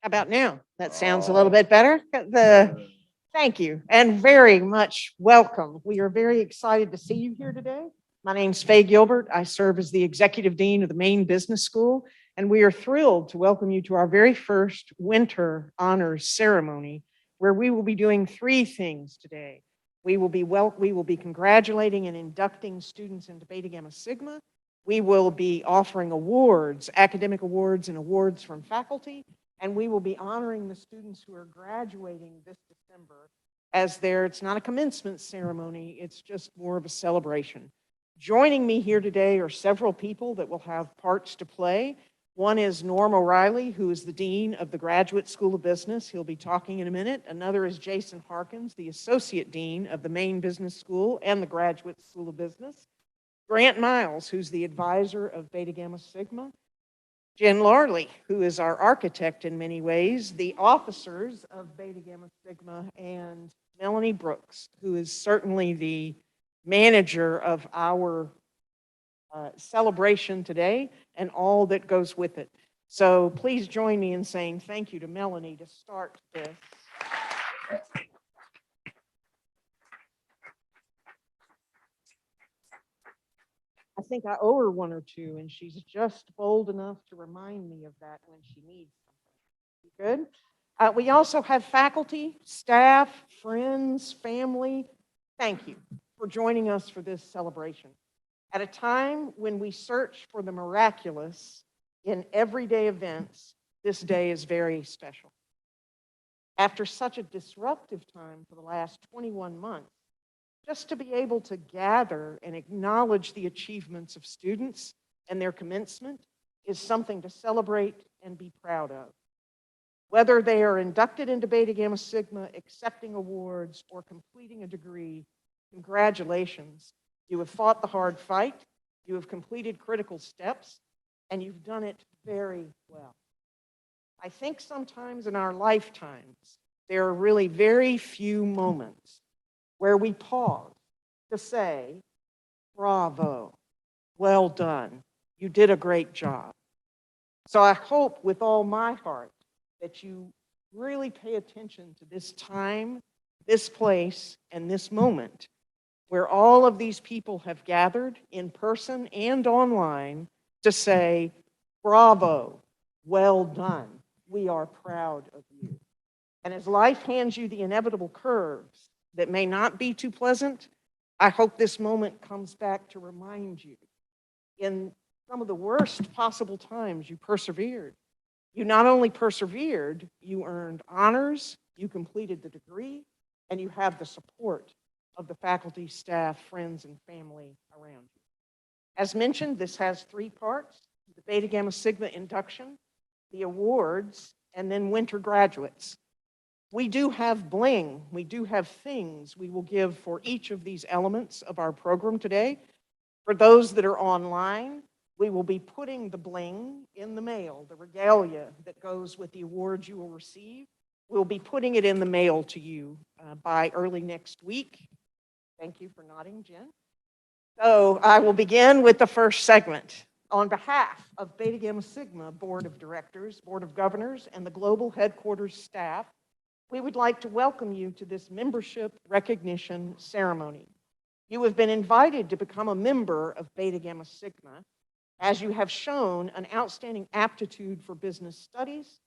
How about now? That sounds a little bit better. Thank you and very much welcome. We are very excited to see you here today. My name's Faye Gilbert. I serve as the Executive Dean of the Maine Business School, and we are thrilled to welcome you to our very first Winter Honors Ceremony, where we will be doing three things today. We will be congratulating and inducting students into Beta Gamma Sigma. We will be offering awards, academic awards and awards from faculty, and we will be honoring the students who are graduating this December as it's not a commencement ceremony, it's just more of a celebration. Joining me here today are several people that will have parts to play. One is Norm O'Reilly, who is the Dean of the Graduate School of Business. He'll be talking in a minute. Another is Jason Harkins, the Associate Dean of the Maine Business School and the Graduate School of Business. Grant Miles, who's the advisor of Beta Gamma Sigma. Jen Larley, who is our architect in many ways, the officers of Beta Gamma Sigma, and Melanie Brooks, who is certainly the manager of our celebration today and all that goes with it. So please join me in saying thank you to Melanie to start this. I think I owe her one or two, and she's just bold enough to remind me of that when she needs something. Good. We also have faculty, staff, friends, family. Thank you for joining us for this celebration. At a time when we search for the miraculous in everyday events, this day is very special. After such a disruptive time for the last 21 months, just to be able to gather and acknowledge the achievements of students and their commencement is something to celebrate and be proud of. Whether they are inducted into Beta Gamma Sigma, accepting awards, or completing a degree, congratulations. You have fought the hard fight, you have completed critical steps, and you've done it very well. I think sometimes in our lifetimes, there are really very few moments where we pause to say, bravo, well done, you did a great job. So I hope with all my heart that you really pay attention to this time, this place, and this moment where all of these people have gathered in person and online to say, bravo, well done, we are proud of you. And as life hands you the inevitable curves that may not be too pleasant, I hope this moment comes back to remind you in some of the worst possible times you persevered. You not only persevered, you earned honors, you completed the degree, and you have the support of the faculty, staff, friends, and family around you. As mentioned, this has three parts: the Beta Gamma Sigma induction, the awards, and then winter graduates. We do have bling, we do have things we will give for each of these elements of our program today. For those that are online, we will be putting the bling in the mail, the regalia that goes with the awards you will receive. We'll be putting it in the mail to you by early next week. Thank you for nodding, Jen. So I will begin with the first segment. On behalf of Beta Gamma Sigma Board of Directors, Board of Governors, and the Global Headquarters staff, we would like to welcome you to this membership recognition ceremony. You have been invited to become a member of Beta Gamma Sigma as you have shown an outstanding aptitude for business studies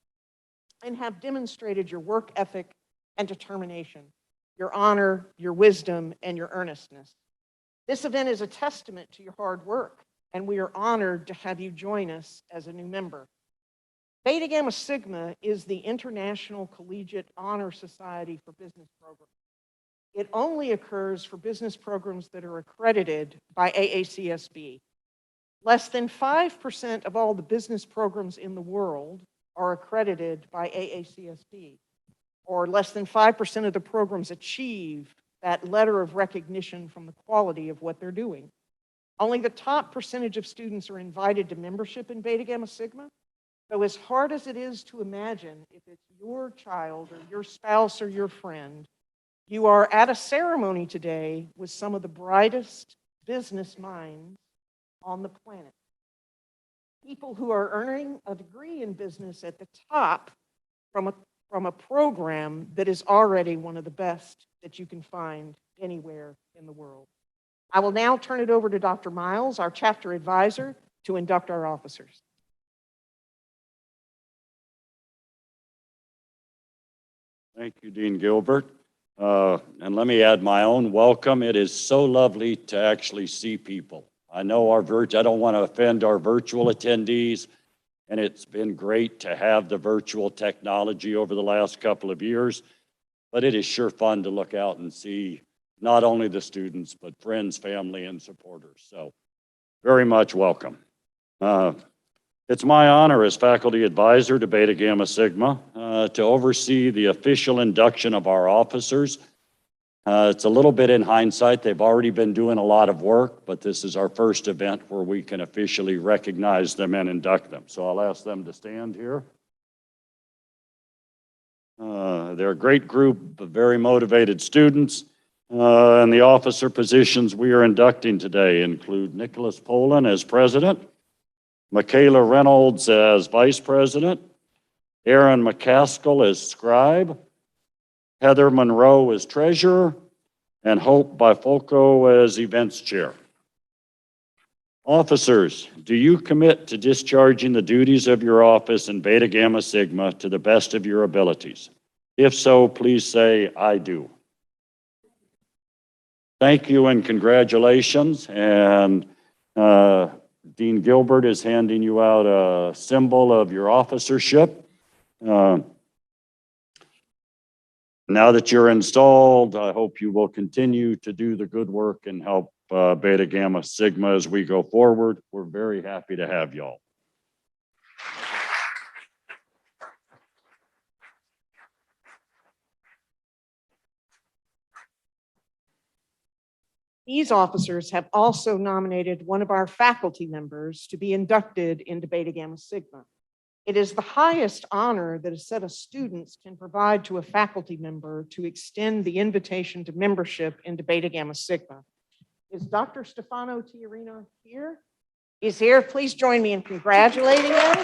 and have demonstrated your work ethic and determination, your honor, your wisdom, and your earnestness. This event is a testament to your hard work, and we are honored to have you join us as a new member. Beta Gamma Sigma is the International Collegiate Honor Society for Business Programs. It only occurs for business programs that are accredited by AACSB. Less than 5% of all the business programs in the world are accredited by AACSB, or less than 5% of the programs achieve that letter of recognition from the quality of what they're doing. Only the top percentage of students are invited to membership in Beta Gamma Sigma. So as hard as it is to imagine, if it's your child or your spouse or your friend, you are at a ceremony today with some of the brightest business minds on the planet. People who are earning a degree in business at the top from a, from a program that is already one of the best that you can find anywhere in the world. I will now turn it over to Dr. Miles, our chapter advisor, to induct our officers. Thank you, Dean Gilbert. And let me add my own welcome. It is so lovely to actually see people. I know I don't want to offend our virtual attendees, and it's been great to have the virtual technology over the last couple of years, but it is sure fun to look out and see not only the students, but friends, family, and supporters. So very much welcome. It's my honor as faculty advisor to Beta Gamma Sigma to oversee the official induction of our officers. It's a little bit in hindsight. They've already been doing a lot of work, but this is our first event where we can officially recognize them and induct them. So I'll ask them to stand here. They're a great group of very motivated students. And the officer positions we are inducting today include Nicholas POULIN as president, Michaela Reynolds as vice president, ERIN MACASKILL as scribe, Heather MUNROE as treasurer, and Hope BIFULCO as events chair. Officers, do you commit to discharging the duties of your office in Beta Gamma Sigma to the best of your abilities? If so, please say, I do. Thank you and congratulations. And Dean Gilbert is handing you out a symbol of your officership. Now that you're installed, I hope you will continue to do the good work and help Beta Gamma Sigma as we go forward. We're very happy to have y'all. These officers have also nominated one of our faculty members to be inducted into Beta Gamma Sigma. It is the highest honor that a set of students can provide to a faculty member to extend the invitation to membership into Beta Gamma Sigma. Is Dr. Stefano Tiarino here? He's here. Please join me in congratulating him.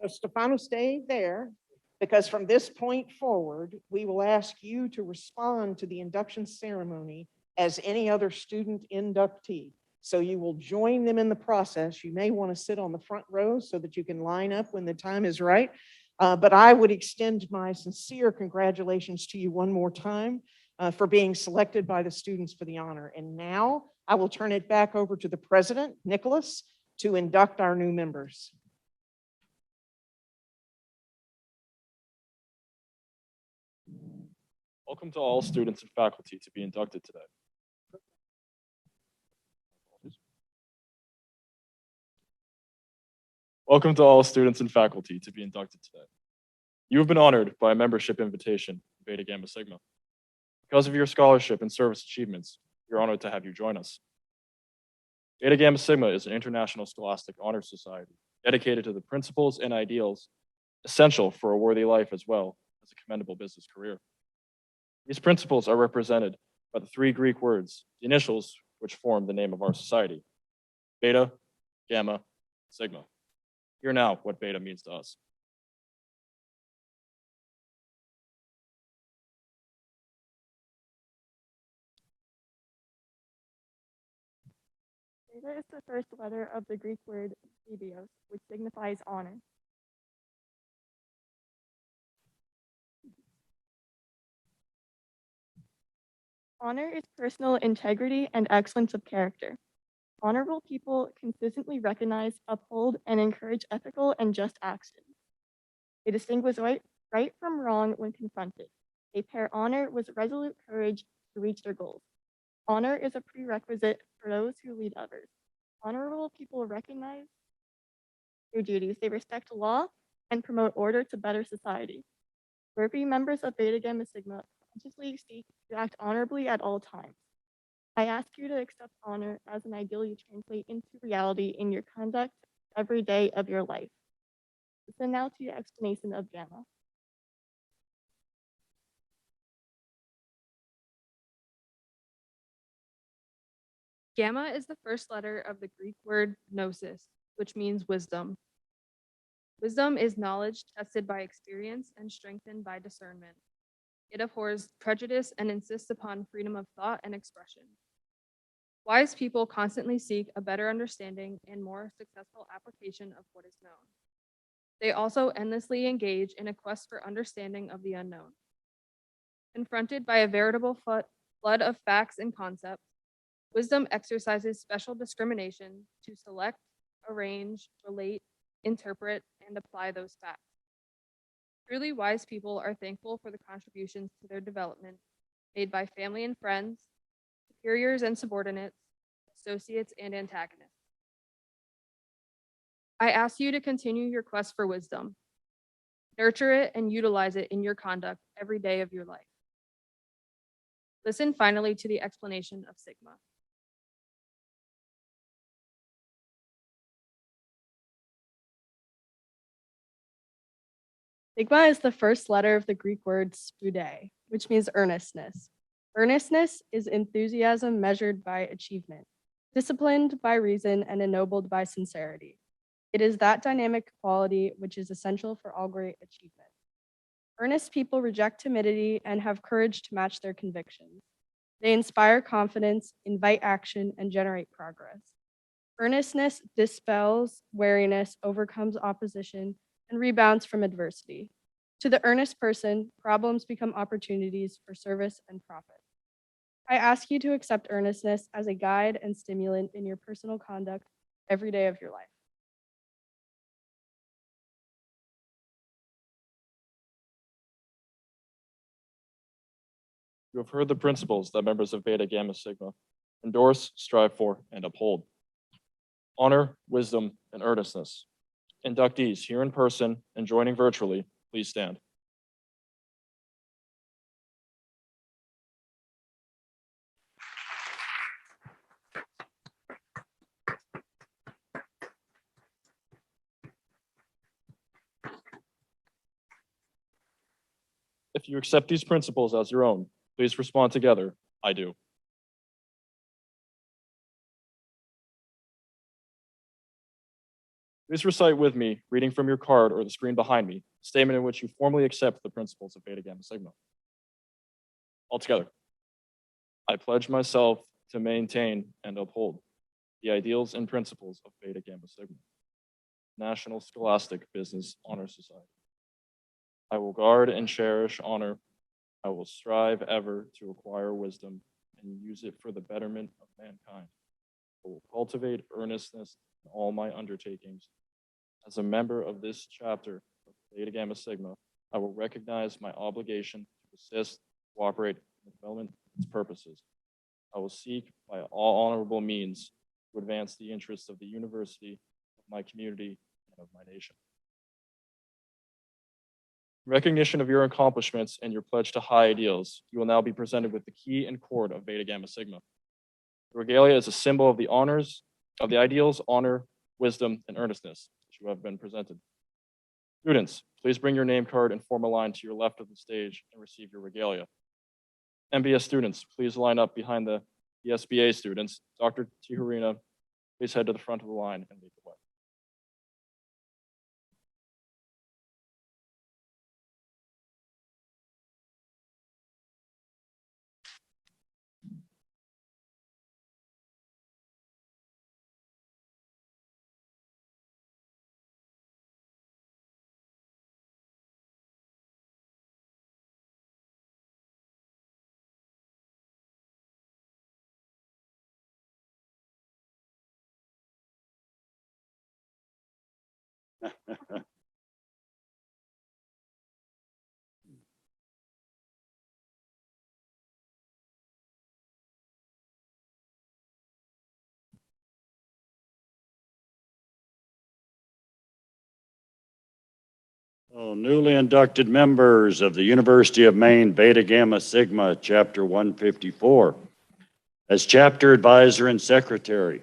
So Stefano, stay there, because from this point forward, we will ask you to respond to the induction ceremony as any other student inductee. So you will join them in the process. You may want to sit on the front row so that you can line up when the time is right. But I would extend my sincere congratulations to you one more time for being selected by the students for the honor. And now I will turn it back over to the president, Nicholas, to induct our new members. Welcome to all students and faculty to be inducted today. Welcome to all students and faculty to be inducted today. You have been honored by a membership invitation to Beta Gamma Sigma. Because of your scholarship and service achievements, we're honored to have you join us. Beta Gamma Sigma is an international scholastic honor society dedicated to the principles and ideals essential for a worthy life as well as a commendable business career. These principles are represented by the three Greek words, the initials which form the name of our society: Beta, Gamma, Sigma. Hear now what Beta means to us. Beta is the first letter of the Greek word BSBA, which signifies honor. Honor is personal integrity and excellence of character. Honorable people consistently recognize, uphold, and encourage ethical and just actions. They distinguish right from wrong when confronted. They pair honor with resolute courage to reach their goals. Honor is a prerequisite for those who lead others. Honorable people recognize their duties. They respect law and promote order to better society. Worthy members of Beta Gamma Sigma consciously seek to act honorably at all times. I ask you to accept honor as an ideal you translate into reality in your conduct every day of your life. Listen now to your explanation of Gamma. Gamma is the first letter of the Greek word gnosis, which means wisdom. Wisdom is knowledge tested by experience and strengthened by discernment. It abhors prejudice and insists upon freedom of thought and expression. Wise people constantly seek a better understanding and more successful application of what is known. They also endlessly engage in a quest for understanding of the unknown. Confronted by a veritable flood of facts and concepts, wisdom exercises special discrimination to select, arrange, relate, interpret, and apply those facts. Truly wise people are thankful for the contributions to their development made by family and friends, superiors and subordinates, associates and antagonists. I ask you to continue your quest for wisdom. Nurture it and utilize it in your conduct every day of your life. Listen finally to the explanation of sigma. Sigma is the first letter of the Greek word spoude, which means earnestness. Earnestness is enthusiasm measured by achievement, disciplined by reason, and ennobled by sincerity. It is that dynamic quality which is essential for all great achievement. Earnest people reject timidity and have courage to match their convictions. They inspire confidence, invite action, and generate progress. Earnestness dispels weariness, overcomes opposition, and rebounds from adversity. To the earnest person, problems become opportunities for service and profit. I ask you to accept earnestness as a guide and stimulant in your personal conduct every day of your life. You have heard the principles that members of Beta Gamma Sigma endorse, strive for, and uphold. Honor, wisdom, and earnestness. Inductees here in person and joining virtually, please stand. If you accept these principles as your own, please respond together, I do. Please recite with me, reading from your card or the screen behind me, a statement in which you formally accept the principles of Beta Gamma Sigma. All together. I pledge myself to maintain and uphold the ideals and principles of Beta Gamma Sigma, National Scholastic Business Honor Society. I will guard and cherish honor. I will strive ever to acquire wisdom and use it for the betterment of mankind. I will cultivate earnestness in all my undertakings. As a member of this chapter of Beta Gamma Sigma, I will recognize my obligation to assist, cooperate in the development of its purposes. I will seek by all honorable means to advance the interests of the university, of my community, and of my nation. In recognition of your accomplishments and your pledge to high ideals, you will now be presented with the key and cord of Beta Gamma Sigma. The regalia is a symbol of the honors, of the ideals, honor, wisdom, and earnestness that you have been presented. Students, please bring your name card and form a line to your left of the stage and receive your regalia. MBS students, please line up behind the BSBA students. Dr. Tijerina, please head to the front of the line and lead the way. Newly inducted members of the University of Maine Beta Gamma Sigma, Chapter 154. As chapter advisor and secretary,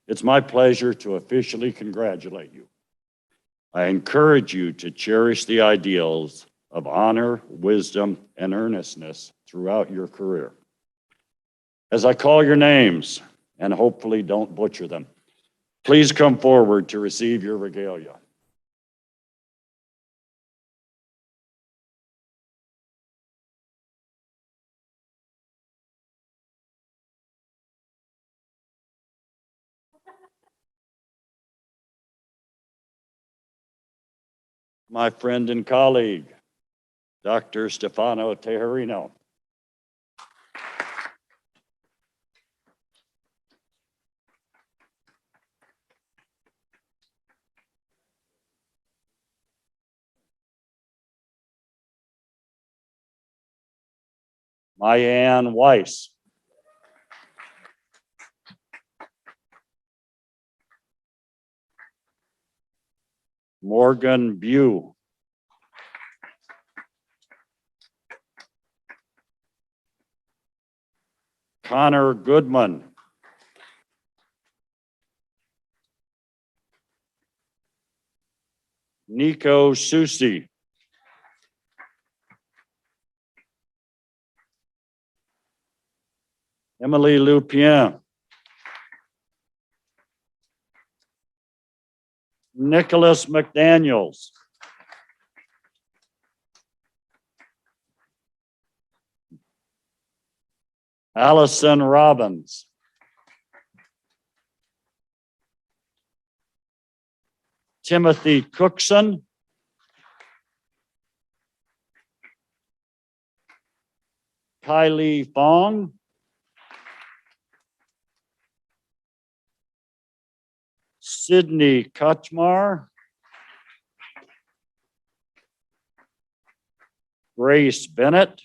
it's my pleasure to officially congratulate you. I encourage you to cherish the ideals of honor, wisdom, and earnestness throughout your career. As I call your names and hopefully don't butcher them. Please come forward to receive your regalia. My friend and colleague, Dr. Stefano Tejerino. Mayanne Weiss. Morgan Bew. Connor Goodman. Nico Susi. Emily Lupien. Nicholas McDaniels. Allison Robbins. Timothy Cookson. Kylie Fong. Sydney Kachmar. Grace Bennett.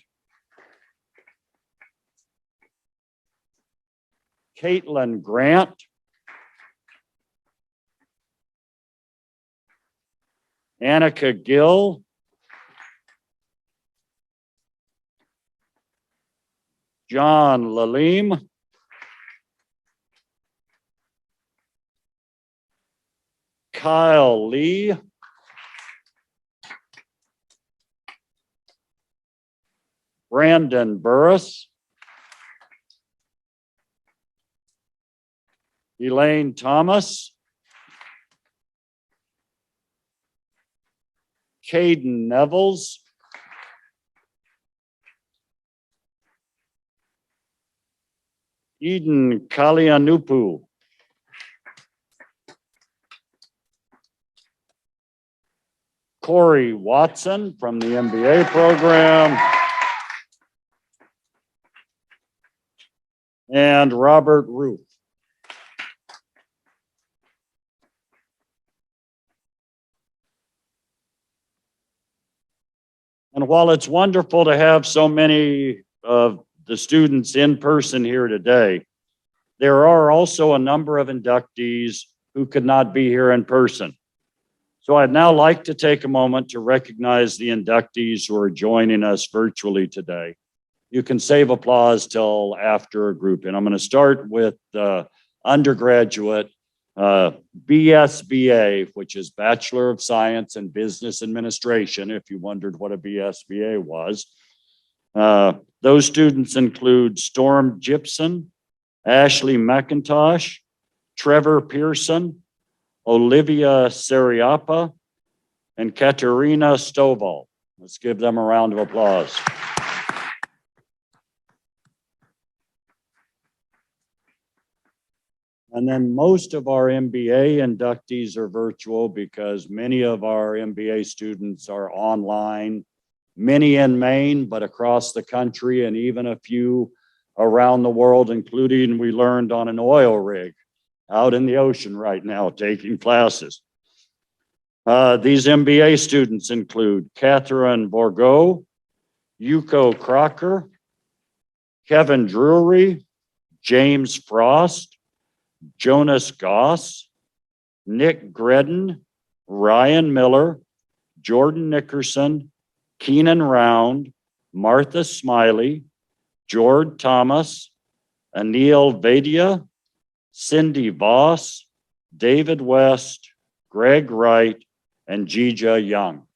Caitlin Grant. Annika Gill. John Lalim. Kyle Lee. Brandon Burris. Elaine Thomas. Caden Nevels. Eden Kalianupu. Corey Watson from the MBA program. And Robert Ruth. And while it's wonderful to have so many of the students in person here today, there are also a number of inductees who could not be here in person. So I'd now like to take a moment to recognize the inductees who are joining us virtually today. You can save applause till after a group. And I'm going to start with undergraduate BSBA, which is Bachelor of Science in Business Administration, if you wondered what a BSBA was. Those students include Storm Gibson, Ashley McIntosh, Trevor Pearson, Olivia Seriapa, and Katerina Stovall. Let's give them a round of applause. And then most of our MBA inductees are virtual because many of our MBA students are online, many in Maine, but across the country, and even a few around the world, including we learned on an oil rig out in the ocean right now taking classes. These MBA students include Catherine Borgo, Yuko Crocker, Kevin Drury, James Frost, Jonas Goss, Nick Gredden, Ryan Miller, Jordan Nickerson, Keenan Round, Martha Smiley, Jord Thomas, Anil Vaidya, Cindy Voss, David West, Greg Wright, and Jija Young.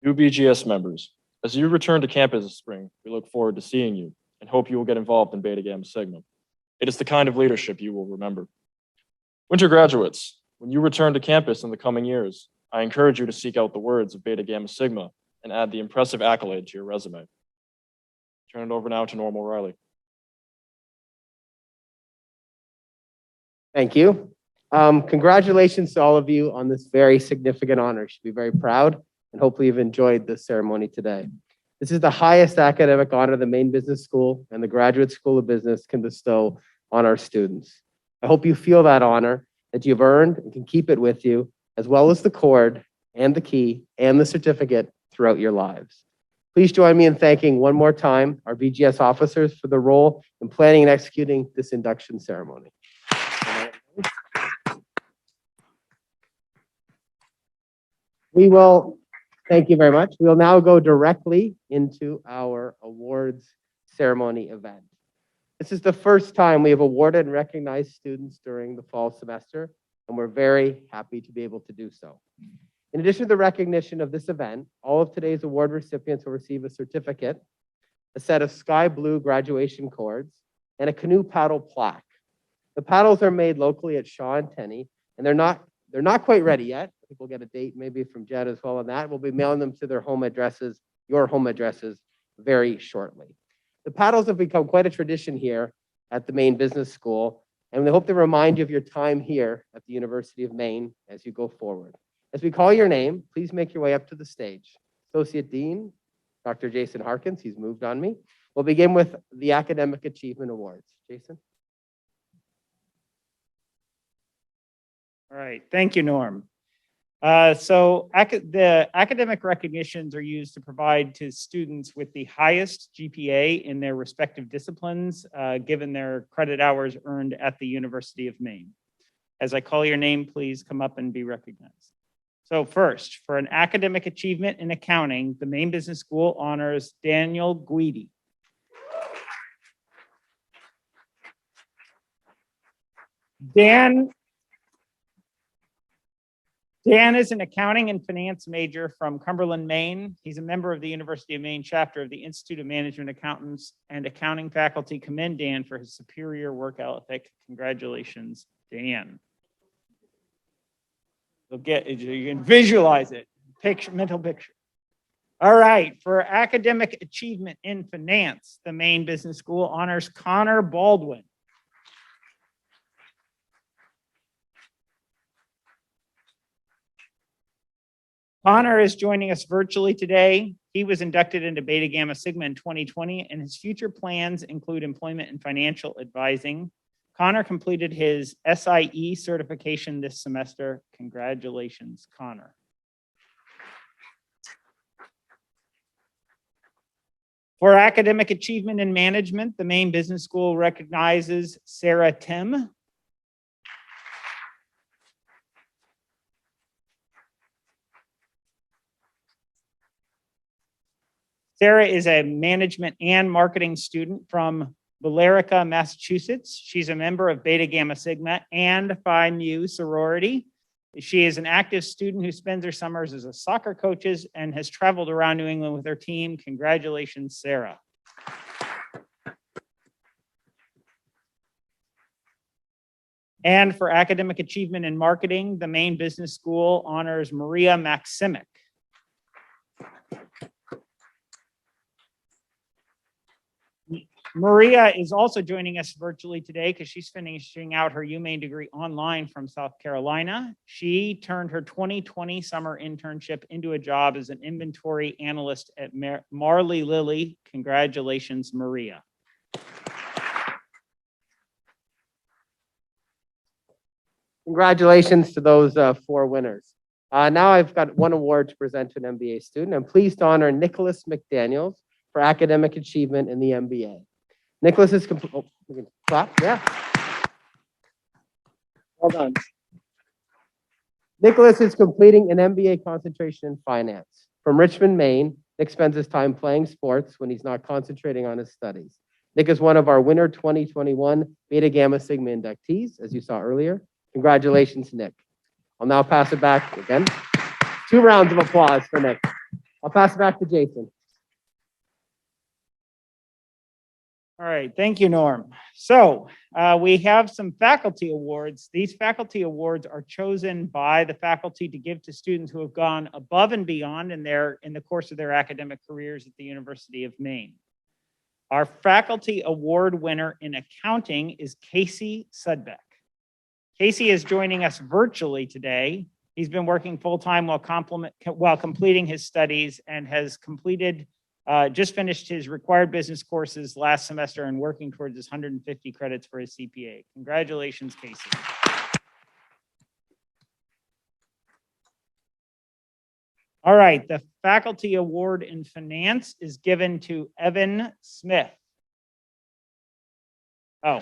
New BGS members, as you return to campus this spring, we look forward to seeing you and hope you will get involved in Beta Gamma Sigma. It is the kind of leadership you will remember. Winter graduates, when you return to campus in the coming years, I encourage you to seek out the words of Beta Gamma Sigma and add the impressive accolade to your resume. Turn it over now to Norma Riley. Thank you. Congratulations to all of you on this very significant honor. You should be very proud, and hopefully you've enjoyed this ceremony today. This is the highest academic honor the Maine Business School and the Graduate School of Business can bestow on our students. I hope you feel that honor that you've earned and can keep it with you, as well as the cord and the key and the certificate throughout your lives. Please join me in thanking one more time our BGS officers for the role in planning and executing this induction ceremony. We will, thank you very much. We'll now go directly into our awards ceremony event. This is the first time we have awarded and recognized students during the fall semester, and we're very happy to be able to do so. In addition to the recognition of this event, all of today's award recipients will receive a certificate, a set of sky blue graduation cords, and a canoe paddle plaque. The paddles are made locally at Shaw and Tenney, and they're not quite ready yet. I think we'll get a date maybe from Jed as well on that. We'll be mailing them to their home addresses, your home addresses, very shortly. The paddles have become quite a tradition here at the Maine Business School, and we hope to remind you of your time here at the University of Maine as you go forward. As we call your name, please make your way up to the stage. Associate Dean, Dr. Jason Harkins, he's moved on me. We'll begin with the Academic Achievement Awards. Jason? All right, thank you, Norm. The academic recognitions are used to provide to students with the highest GPA in their respective disciplines, given their credit hours earned at the University of Maine. As I call your name, please come up and be recognized. So first, for an academic achievement in accounting, the Maine Business School honors Daniel Guidi. Dan is an accounting and finance major from Cumberland, Maine. He's a member of the University of Maine chapter of the Institute of Management Accountants and accounting faculty. Commend Dan for his superior work ethic. Congratulations, Dan. You can visualize it, mental picture. All right, for academic achievement in finance, the Maine Business School honors Connor Baldwin. Connor is joining us virtually today. He was inducted into Beta Gamma Sigma in 2020, and his future plans include employment and financial advising. Connor completed his SIE certification this semester. Congratulations, Connor. For academic achievement in management, the Maine Business School recognizes Sarah Tim. Sarah is a management and marketing student from Billerica, Massachusetts. She's a member of Beta Gamma Sigma and Phi Mu sorority. She is an active student who spends her summers as a soccer coach and has traveled around New England with her team. Congratulations, Sarah. And for academic achievement in marketing, the Maine Business School honors Maria Maximic. Maria is also joining us virtually today because she's finishing out her UMaine degree online from South Carolina. She turned her 2020 summer internship into a job as an inventory analyst at Marley Lilly. Congratulations, Maria. Congratulations to those 4 winners. Now I've got one award to present to an MBA student. I'm pleased to honor Nicholas McDaniels for academic achievement in the MBA. Nicholas is clap, yeah. Well done. Nicholas is completing an MBA concentration in finance. From Richmond, Maine, Nick spends his time playing sports when he's not concentrating on his studies. Nick is one of our winter 2021 Beta Gamma Sigma inductees, as you saw earlier. Congratulations, Nick. I'll now pass it back again. 2 rounds of applause for Nick. I'll pass it back to Jason. All right, thank you, Norm. So we have some faculty awards. These faculty awards are chosen by the faculty to give to students who have gone above and beyond in the course of their academic careers at the University of Maine. Our faculty award winner in accounting is Casey Sudbeck. Casey is joining us virtually today. He's been working full-time while completing his studies and has just finished his required business courses last semester and working towards his 150 credits for his CPA. Congratulations, Casey. All right, the faculty award in finance is given to Evan Smith. Oh.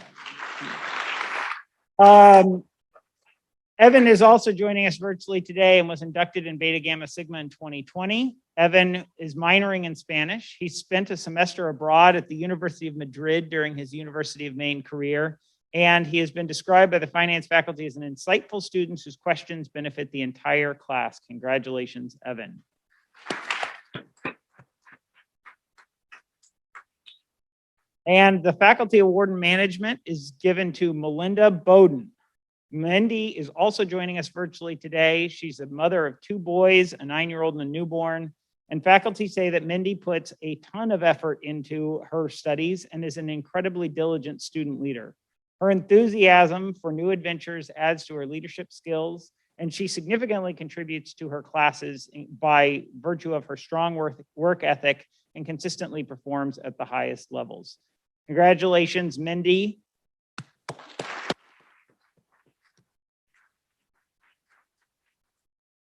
Evan is also joining us virtually today and was inducted in Beta Gamma Sigma in 2020. Evan is minoring in Spanish. He spent a semester abroad at the University of Madrid during his University of Maine career, and he has been described by the finance faculty as an insightful student whose questions benefit the entire class. Congratulations, Evan. And the faculty award in management is given to Melinda Bowden. Mindy is also joining us virtually today. She's a mother of 2 boys, a 9-year-old and a newborn. And faculty say that Mindy puts a ton of effort into her studies and is an incredibly diligent student leader. Her enthusiasm for new adventures adds to her leadership skills, and she significantly contributes to her classes by virtue of her strong work ethic and consistently performs at the highest levels. Congratulations, Mindy.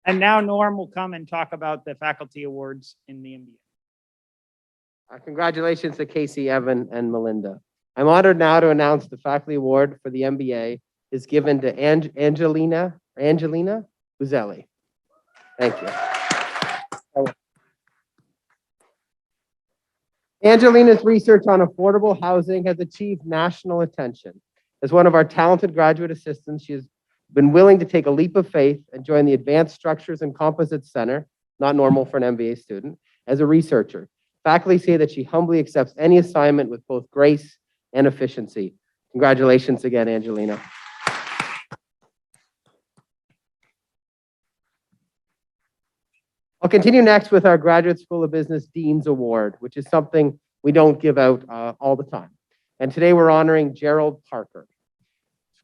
And now Norm will come and talk about the faculty awards in the MBA. Congratulations to Casey, Evan, and Melinda. I'm honored now to announce the faculty award for the MBA is given to Angelina Buzelli. Thank you. Angelina's research on affordable housing has achieved national attention. As one of our talented graduate assistants, she has been willing to take a leap of faith and join the Advanced Structures and Composites Center, not normal for an MBA student, as a researcher. Faculty say that she humbly accepts any assignment with both grace and efficiency. Congratulations again, Angelina. I'll continue next with our Graduate School of Business Dean's Award, which is something we don't give out all the time. And today we're honoring Gerald Parker.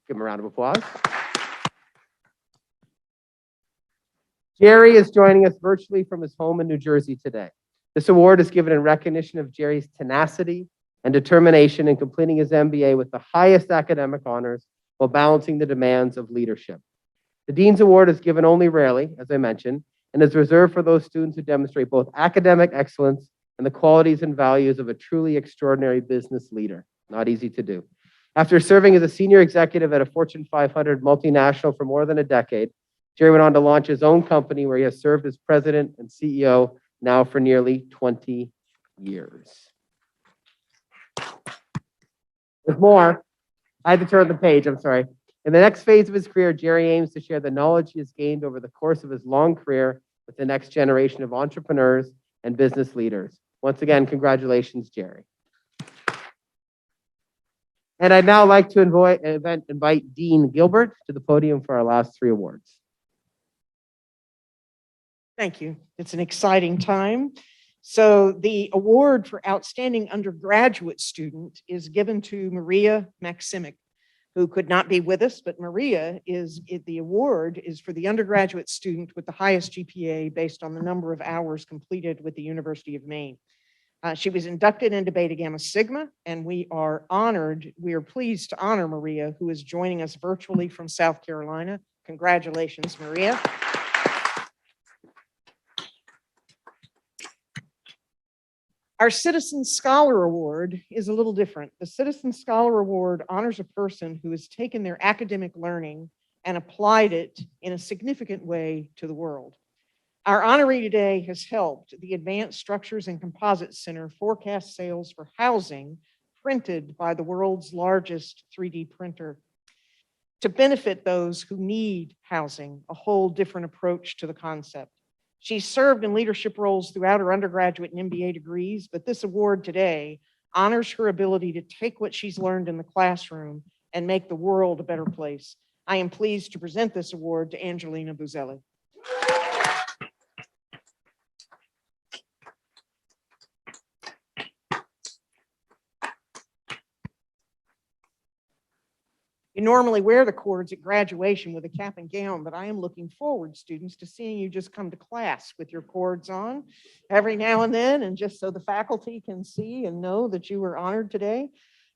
Give him a round of applause. Jerry is joining us virtually from his home in New Jersey today. This award is given in recognition of Jerry's tenacity and determination in completing his MBA with the highest academic honors while balancing the demands of leadership. The Dean's Award is given only rarely, as I mentioned, and is reserved for those students who demonstrate both academic excellence and the qualities and values of a truly extraordinary business leader. Not easy to do. After serving as a senior executive at a Fortune 500 multinational for more than a decade, Jerry went on to launch his own company where he has served as president and CEO now for nearly 20 years. With more, I had to turn the page, I'm sorry. In the next phase of his career, Jerry aims to share the knowledge he has gained over the course of his long career with the next generation of entrepreneurs and business leaders. Once again, congratulations, Jerry. And I'd now like to invite Dean Gilbert to the podium for our last 3 awards. Thank you. It's an exciting time. So the award for Outstanding Undergraduate Student is given to Maria Maximic, who could not be with us, but Maria the award is for the undergraduate student with the highest GPA based on the number of hours completed with the University of Maine. She was inducted into Beta Gamma Sigma, and we are pleased to honor Maria, who is joining us virtually from South Carolina. Congratulations, Maria. Our Citizen Scholar Award is a little different. The Citizen Scholar Award honors a person who has taken their academic learning and applied it in a significant way to the world. Our honoree today has helped the Advanced Structures and Composites Center forecast sales for housing printed by the world's largest 3D printer to benefit those who need housing, a whole different approach to the concept. She's served in leadership roles throughout her undergraduate and MBA degrees, but this award today honors her ability to take what she's learned in the classroom and make the world a better place. I am pleased to present this award to Angelina Buzelli. You normally wear the cords at graduation with a cap and gown, but I am looking forward, students, to seeing you just come to class with your cords on every now and then, and just so the faculty can see and know that you were honored today.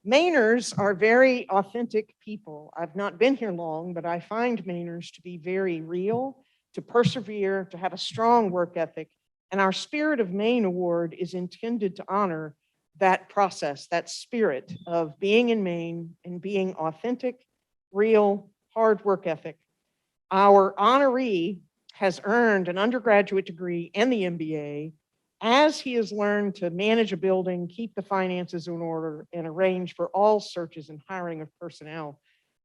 Mainers are very authentic people. I've not been here long, but I find Mainers to be very real, to persevere, to have a strong work ethic. And our Spirit of Maine Award is intended to honor that process, that spirit of being in Maine and being authentic, real, hard work ethic. Our honoree has earned an undergraduate degree and the MBA as he has learned to manage a building, keep the finances in order, and arrange for all searches and hiring of personnel.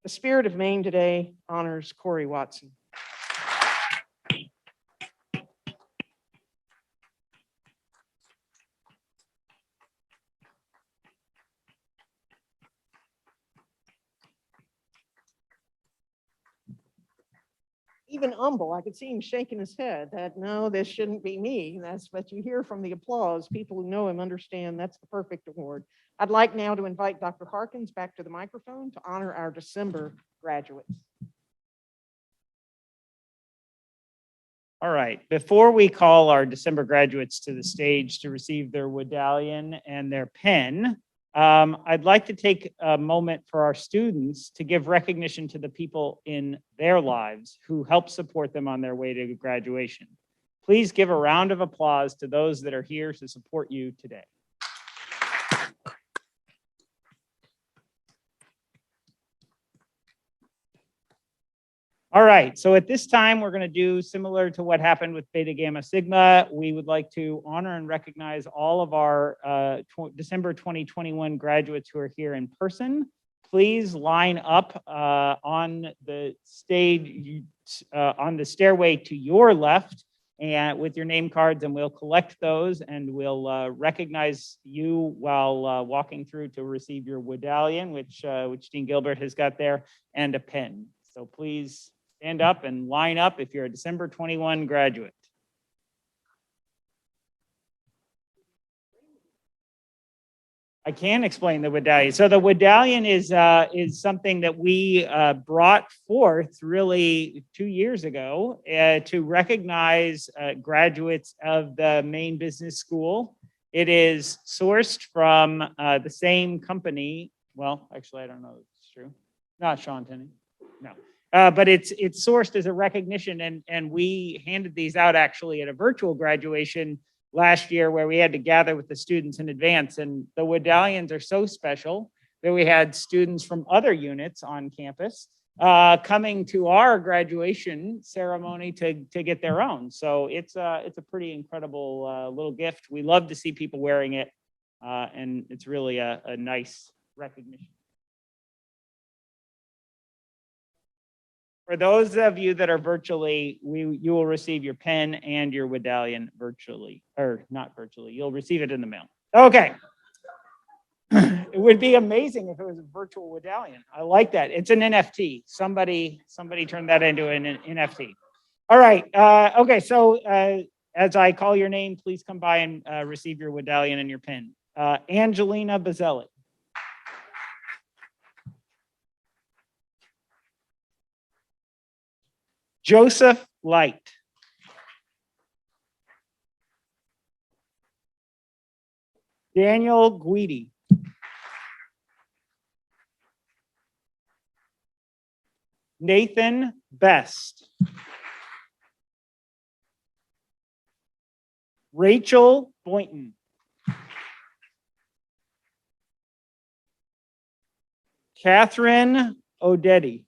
The Spirit of Maine today honors Corey Watson. Even humble, I could see him shaking his head that, no, this shouldn't be me. That's what you hear from the applause. People who know him understand that's the perfect award. I'd like now to invite Dr. Harkins back to the microphone to honor our December graduates. All right, before we call our December graduates to the stage to receive their medallion and their pen, I'd like to take a moment for our students to give recognition to the people in their lives who help support them on their way to graduation. Please give a round of applause to those that are here to support you today. All right, so at this time, we're going to do similar to what happened with Beta Gamma Sigma. We would like to honor and recognize all of our December 2021 graduates who are here in person. Please line up on the stage, on the stairway to your left, and with your name cards, and we'll collect those and we'll recognize you while walking through to receive your medallion, which Dean Gilbert has got there, and a pen. So please stand up and line up if you're a December 21 graduate. I can explain the medallion. So the medallion is something that we brought forth really 2 years ago to recognize graduates of the Maine Business School. It is sourced from the same company. Well, actually, I don't know if it's true. Not Sean Tenney. No. But it's sourced as a recognition, and we handed these out actually at a virtual graduation last year where we had to gather with the students in advance. And the medallions are so special that we had students from other units on campus coming to our graduation ceremony to get their own. So it's a pretty incredible little gift. We love to see people wearing it, and it's really a nice recognition. For those of you that are virtually, you will receive your pen and your medallion virtually, or not virtually. You'll receive it in the mail. Okay. It would be amazing if it was a virtual medallion. I like that. It's an NFT. Somebody turned that into an NFT. All right. Okay. So as I call your name, please come by and receive your medallion and your pen. Angelina Buzelli. Joseph Light. Daniel Guidi. Nathan Best. Rachel Boynton. Catherine O'Deddy.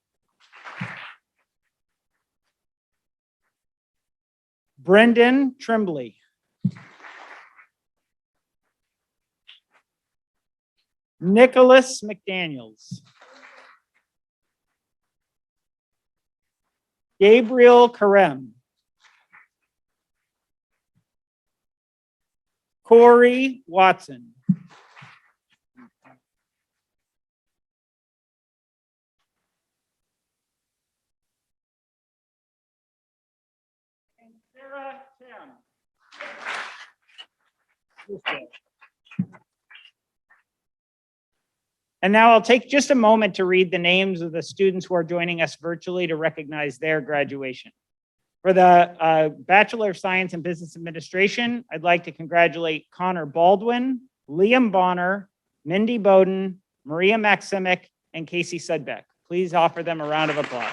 Brendan Tremblay. Nicholas McDaniels. Gabriel Karem. Corey Watson. And Sarah Tim. And now I'll take just a moment to read the names of the students who are joining us virtually to recognize their graduation. For the Bachelor of Science in Business Administration, I'd like to congratulate Connor Baldwin, Liam Bonner, Mindy Bowden, Maria Maximic, and Casey Sudbeck. Please offer them a round of applause.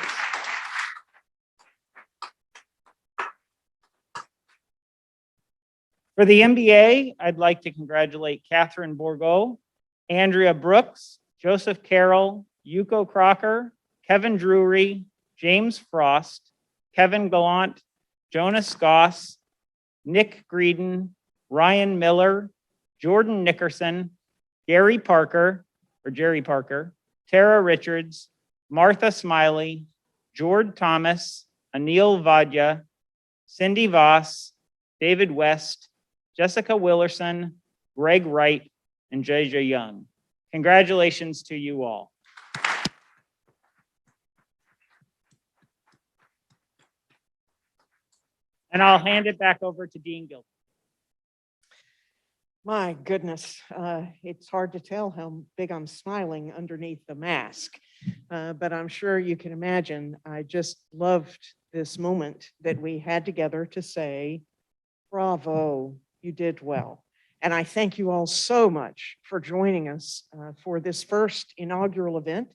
For the MBA, I'd like to congratulate Catherine Bourgeau, Andrea Brooks, Joseph Carroll, Yuko Crocker, Kevin Drury, James Frost, Kevin Gallant, Jonas Goss, Nick Greedon, Ryan Miller, Jordan Nickerson, Jerry Parker, Tara Richards, Martha Smiley, Jord Thomas, Anil Vadya, Cindy Voss, David West, Jessica Willerson, Greg Wright, and JJ Young. Congratulations to you all. And I'll hand it back over to Dean Gilbert. My goodness, it's hard to tell how big I'm smiling underneath the mask, but I'm sure you can imagine, I just loved this moment that we had together to say, bravo, you did well. And I thank you all so much for joining us for this first inaugural event.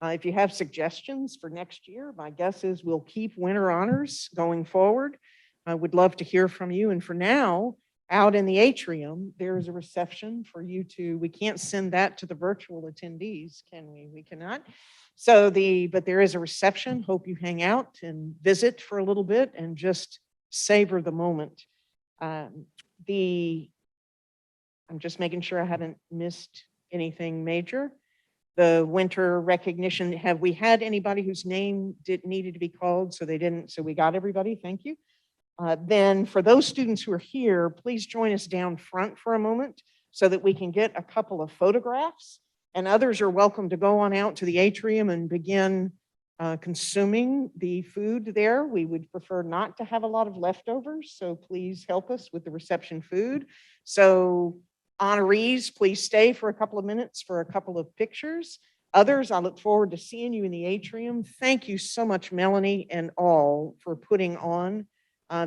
If you have suggestions for next year, my guess is we'll keep winter honors going forward. I would love to hear from you. And for now, out in the atrium, there is a reception for you to, we can't send that to the virtual attendees, can we? We cannot. So but there is a reception. Hope you hang out and visit for a little bit and just savor the moment. I'm just making sure I haven't missed anything major. The winter recognition, have we had anybody whose name needed to be called? So they didn't, so we got everybody, thank you. Then for those students who are here, please join us down front for a moment so that we can get a couple of photographs, and others are welcome to go on out to the atrium and begin consuming the food there. We would prefer not to have a lot of leftovers, so please help us with the reception food. So honorees, please stay for a couple of minutes for a couple of pictures. Others, I look forward to seeing you in the atrium. Thank you so much, Melanie and all, for putting on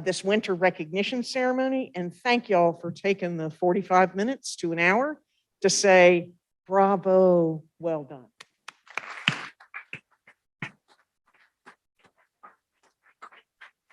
this winter recognition ceremony. And thank y'all for taking the 45 minutes to an hour to say, bravo, well done.